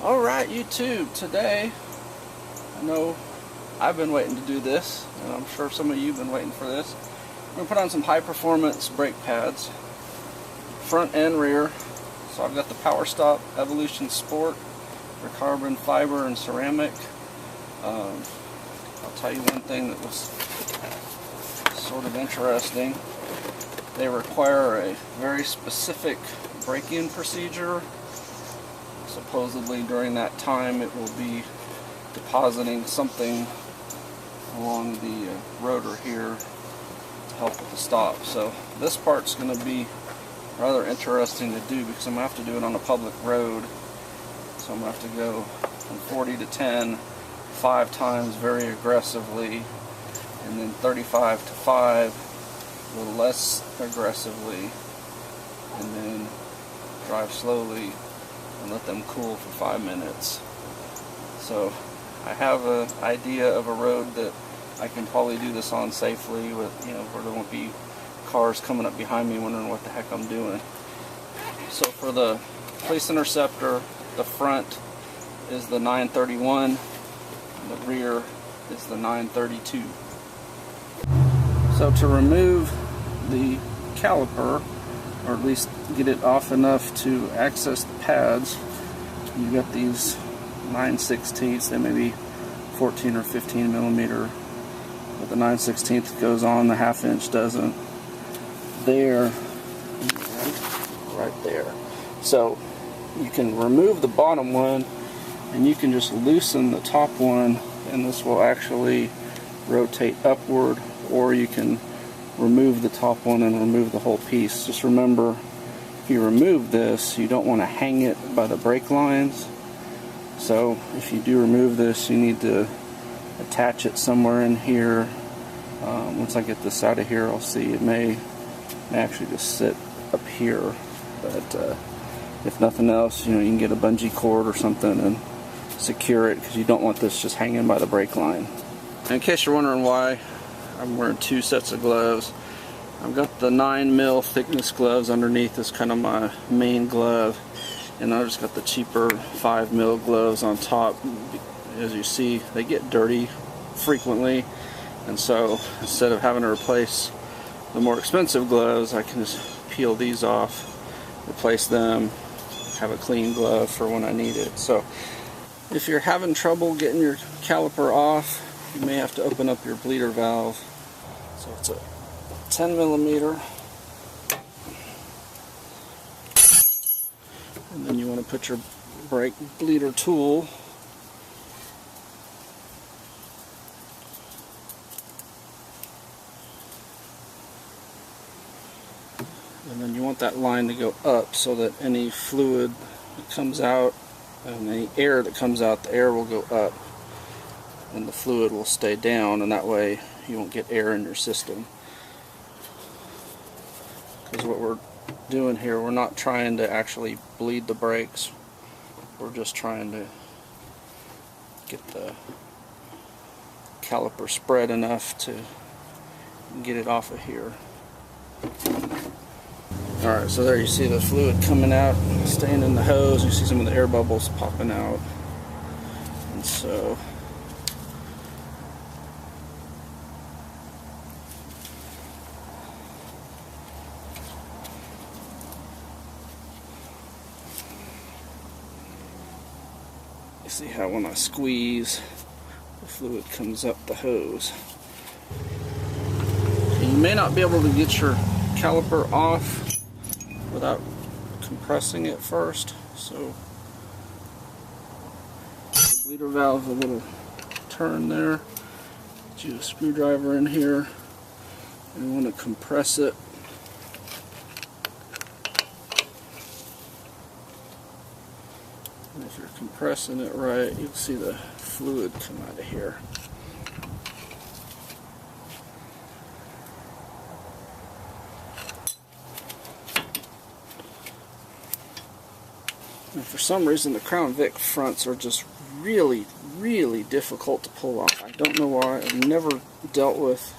Alright YouTube, today, I know I've been waiting to do this, and I'm sure some of you have been waiting for this. I'm going to put on some high performance brake pads, front and rear. So I've got the Power Stop Evolution Sport, they're carbon fiber and ceramic. I'll tell you one thing that was sort of interesting. They require a very specific braking procedure. Supposedly during that time it will be depositing something along the rotor here to help with the stop. So this part's going to be rather interesting to do because I'm going to have to do it on a public road. So I'm going to have to go from 40 to 10 5 times very aggressively, and then 35 to 5 a little less aggressively, and then drive slowly and let them cool for 5 minutes. So I have an idea of a road that I can probably do this on safely, with, where there won't be cars coming up behind me wondering what the heck I'm doing. So for the Police Interceptor, the front is the 931, and the rear is the 932. So to remove the caliper, or at least get it off enough to access the pads, you got these 9/16, they may be 14 or 15 millimeter, but the 9/16 goes on, the 1/2 inch doesn't. There, right there. So you can remove the bottom one and you can just loosen the top one, and this will actually rotate upward, or you can remove the top one and remove the whole piece. Just remember, if you remove this, you don't want to hang it by the brake lines. So if you do remove this, you need to attach it somewhere in here. Once I get this out of here, I'll see. It may actually just sit up here, but if nothing else, you can get a bungee cord or something and secure it, because you don't want this just hanging by the brake line. And in case you're wondering why I'm wearing 2 sets of gloves, I've got the 9mm thickness gloves underneath as kind of my main glove, and I just got the cheaper 5mm gloves on top. As you see, they get dirty frequently, and so instead of having to replace the more expensive gloves, I can just peel these off, replace them, have a clean glove for when I need it. So if you're having trouble getting your caliper off, you may have to open up your bleeder valve. So it's a 10mm, and then you want to put your brake bleeder tool and then you want that line to go up so that any fluid that comes out and any air that comes out, the air will go up and the fluid will stay down, and that way you won't get air in your system. Because what we're doing here, we're not trying to actually bleed the brakes, we're just trying to get the caliper spread enough to get it off of here. Alright, so there you see the fluid coming out, staying in the hose. You see some of the air bubbles popping out. And so you see how when I squeeze, the fluid comes up the hose. You may not be able to get your caliper off without compressing it first, so the bleeder valve, a little turn there, get you a screwdriver in here, and you want to compress it. And if you're compressing it right, you'll see the fluid come out of here. And for some reason the Crown Vic fronts are just really difficult to pull off. I don't know why. I've never dealt with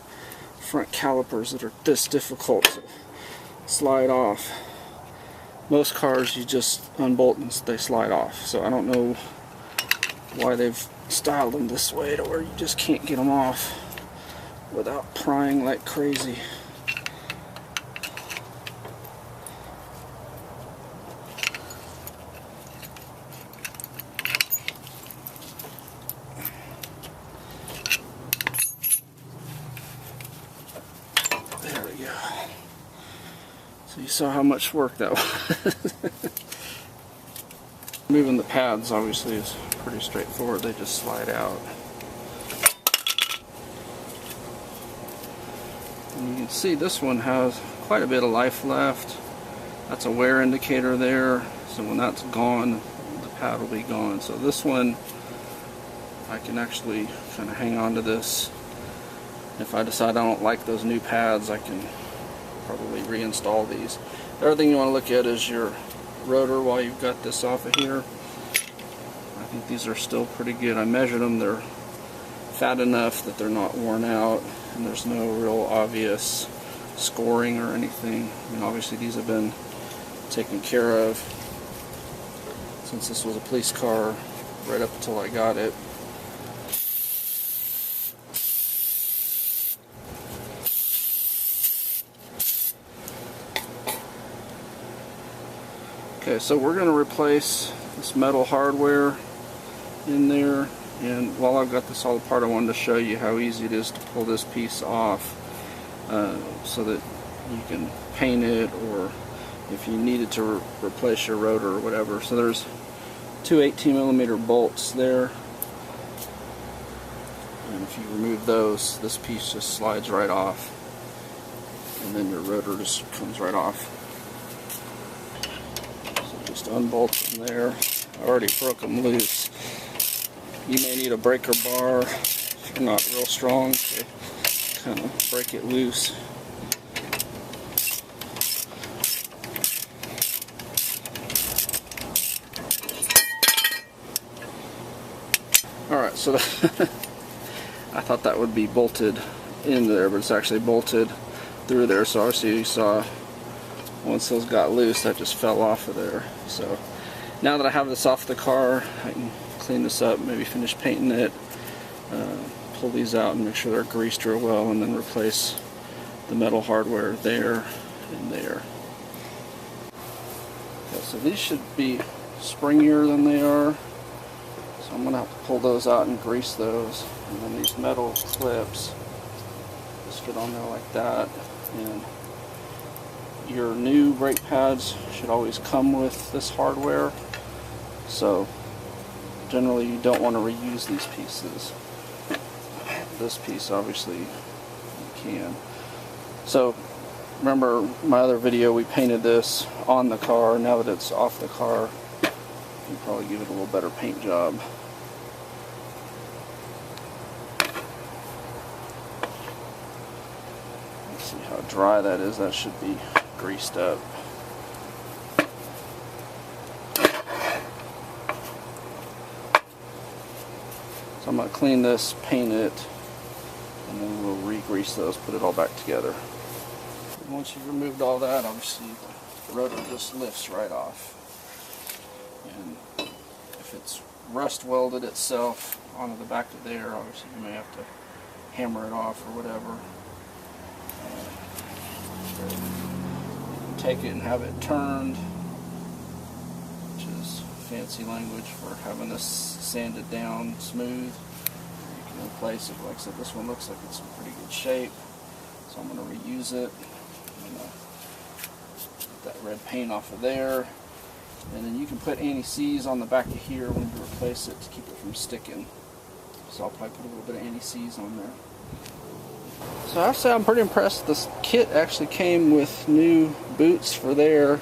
front calipers that are this difficult to slide off. most cars you just unbolt and they slide off. So I don't know why they've styled them this way to where you just can't get them off without prying like crazy. There we go. So you saw how much work that was. Moving the pads obviously is pretty straightforward. They just slide out. And you can see this one has quite a bit of life left. That's a wear indicator there. So when that's gone, the pad will be gone. So this one, I can actually kind of hang on to this. If I decide I don't like those new pads, I can probably reinstall these. The other thing you want to look at is your rotor while you've got this off of here. I think these are still pretty good. I measured them. They're fat enough that they're not worn out, and there's no real obvious scoring or anything. I mean, obviously these have been taken care of since this was a police car right up until I got it. Okay, so we're going to replace this metal hardware in there, and while I've got this all apart, I wanted to show you how easy it is to pull this piece off so that you can paint it, or if you needed to replace your rotor or whatever. So there's two 18mm bolts there, and if you remove those, this piece just slides right off, and then your rotor just comes right off. Just unbolt them there. I already broke them loose. You may need a breaker bar if you're not real strong to kind of break it loose. Alright, so I thought that would be bolted in there, but it's actually bolted through there. So obviously you saw once those got loose, that just fell off of there. So now that I have this off the car, I can clean this up, maybe finish painting it, pull these out and make sure they're greased real well, and then replace the metal hardware there and there. Okay, so these should be springier than they are, so I'm going to have to pull those out and grease those. And then these metal clips just fit on there like that. And your new brake pads should always come with this hardware, so generally you don't want to reuse these pieces. This piece obviously you can. So remember my other video, we painted this on the car. Now that it's off the car, you can probably give it a little better paint job. Let's see how dry that is. That should be greased up. So I'm going to clean this, paint it, and then we'll re-grease those, put it all back together. And once you've removed all that, obviously the rotor just lifts right off. And if it's rust welded itself onto the back of there, obviously you may have to hammer it off or whatever. Take it and have it turned, which is fancy language for having this sanded down smooth. You can replace it. Like I said, this one looks like it's in pretty good shape, so I'm going to reuse it. I'm going to get that red paint off of there, and then you can put anti-seize on the back of here when you replace it to keep it from sticking. So I'll probably put a little bit of anti-seize on there. So I have to say I'm pretty impressed. This kit actually came with new boots for there,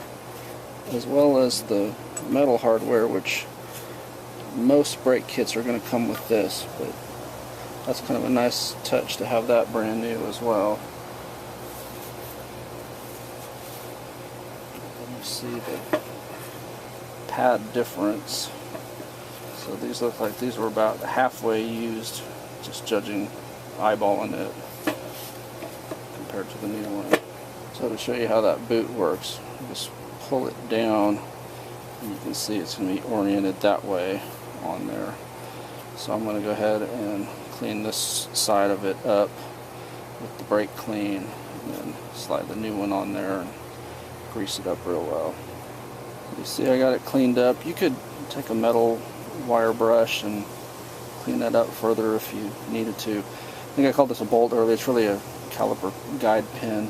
as well as the metal hardware, which most brake kits are going to come with this, but that's kind of a nice touch to have that brand new as well. Let me see the pad difference. So these look like these were about halfway used, just judging eyeballing it compared to the new one. So to show you how that boot works, you just pull it down, and you can see it's going to be oriented that way on there. So I'm going to go ahead and clean this side of it up with the brake clean, and then slide the new one on there and grease it up real well. You see I got it cleaned up. You could take a metal wire brush and clean that up further if you needed to. I think I called this a bolt earlier. It's really a caliper guide pin.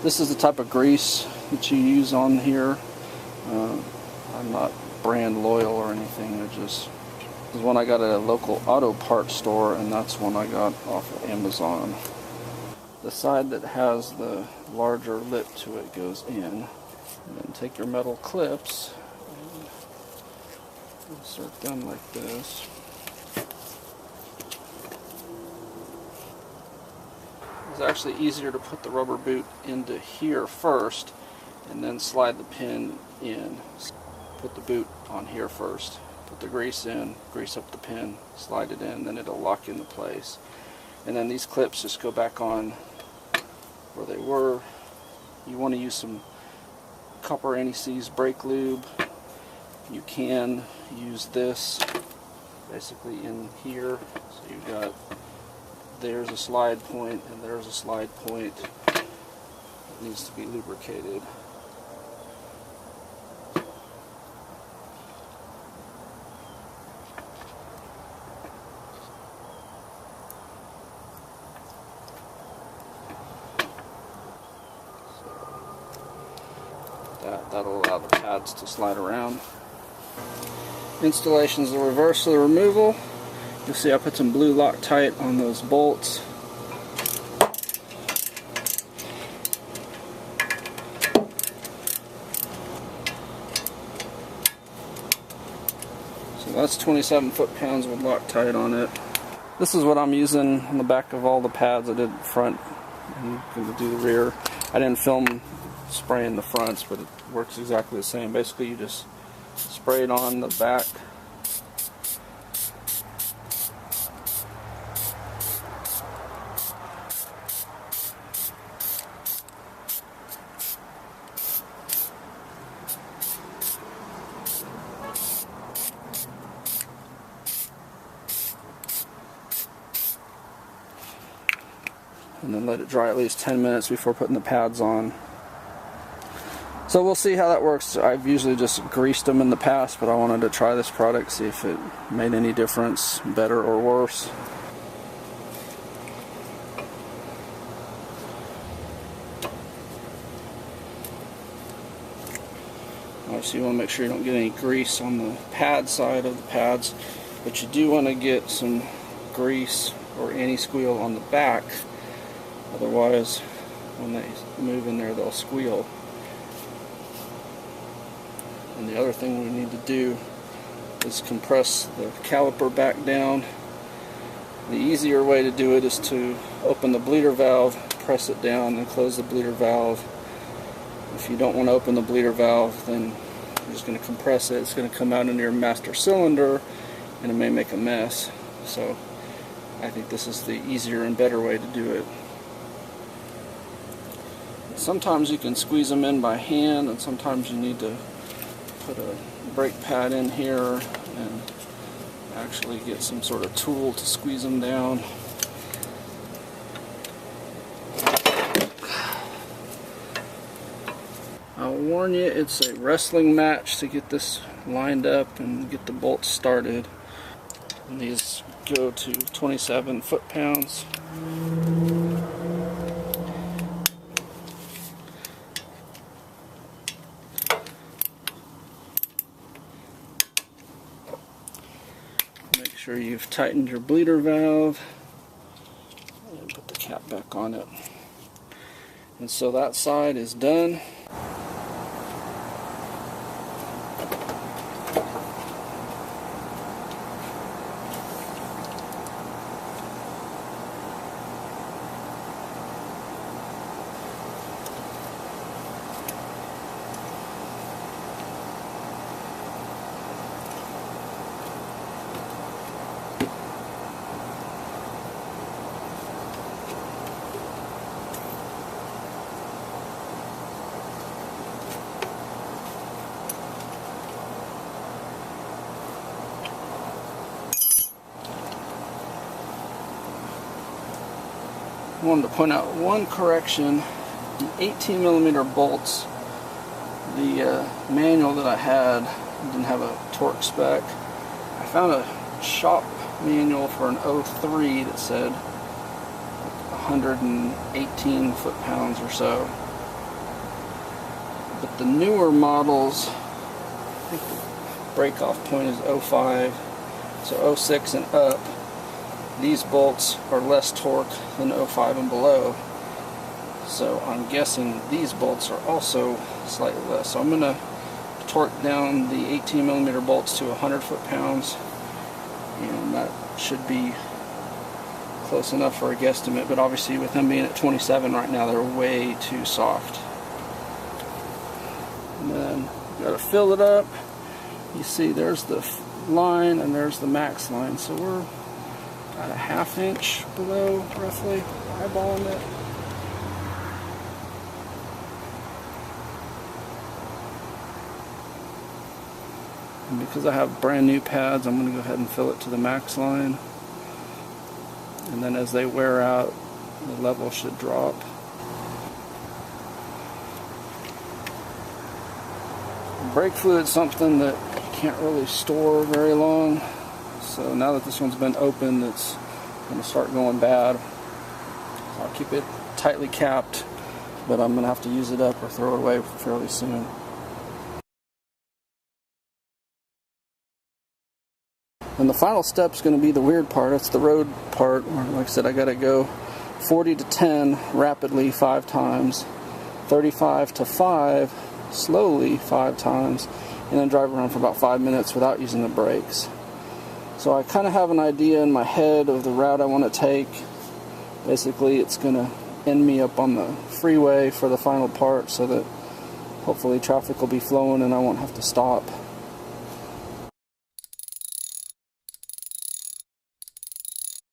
This is the type of grease that you use on here. I'm not brand loyal or anything. It just is one I got at a local auto parts store, and that's one I got off of Amazon. The side that has the larger lip to it goes in, and then take your metal clips and insert them like this. It's actually easier to put the rubber boot into here first and then slide the pin in. Put the boot on here first, put the grease in, grease up the pin, slide it in, then it'll lock into place. And then these clips just go back on where they were. You want to use some copper anti-seize brake lube. You can use this basically in here. So you've got, there's a slide point and there's a slide point. It needs to be lubricated. That'll allow the pads to slide around. Installation is the reverse of the removal. You'll see I put some blue Loctite on those bolts. So that's 27 foot-pounds with Loctite on it. This is what I'm using on the back of all the pads. I did front and going to do the rear. I didn't film spraying the fronts, but it works exactly the same. Basically you just spray it on the back, and then let it dry at least 10 minutes before putting the pads on. So we'll see how that works. I've usually just greased them in the past, but I wanted to try this product, see if it made any difference, better or worse. Obviously you want to make sure you don't get any grease on the pad side of the pads, but you do want to get some grease or anti-squeal on the back, otherwise when they move in there they'll squeal. And the other thing we need to do is compress the caliper back down. The easier way to do it is to open the bleeder valve, press it down, and close the bleeder valve. If you don't want to open the bleeder valve, then you're just going to compress it. It's going to come out into your master cylinder, and it may make a mess. So I think this is the easier and better way to do it. Sometimes you can squeeze them in by hand, and sometimes you need to put a brake pad in here and actually get some sort of tool to squeeze them down. I'll warn you, it's a wrestling match to get this lined up and get the bolts started. And these go to 27 foot-pounds. Make sure you've tightened your bleeder valve and put the cap back on it. And so that side is done. I wanted to point out one correction. The 18mm bolts, the manual that I had didn't have a torque spec. I found a shop manual for an 03 that said 118 foot-pounds or so. But the newer models, I think the break-off point is 05, so 06 and up. These bolts are less torque than 05 and below. So I'm guessing these bolts are also slightly less. So I'm going to torque down the 18mm bolts to 100 foot-pounds, and that should be close enough for a guesstimate, but obviously with them being at 27 right now, they're way too soft. And then you got to fill it up. You see there's the line and there's the max line, so we're about a ½ inch below, roughly, eyeballing it. And because I have brand new pads, I'm going to go ahead and fill it to the max line. And then as they wear out, the level should drop. Brake fluid is something that you can't really store very long. So now that this one's been opened, it's going to start going bad. So I'll keep it tightly capped, but I'm going to have to use it up or throw it away fairly soon. And the final step is going to be the weird part. It's the road part. Like I said, I got to go 40 to 10 rapidly 5 times, 35 to 5 slowly 5 times, and then drive around for about 5 minutes without using the brakes. So I kind of have an idea in my head of the route I want to take. Basically, it's going to end me up on the freeway for the final part, so that hopefully traffic will be flowing and I won't have to stop.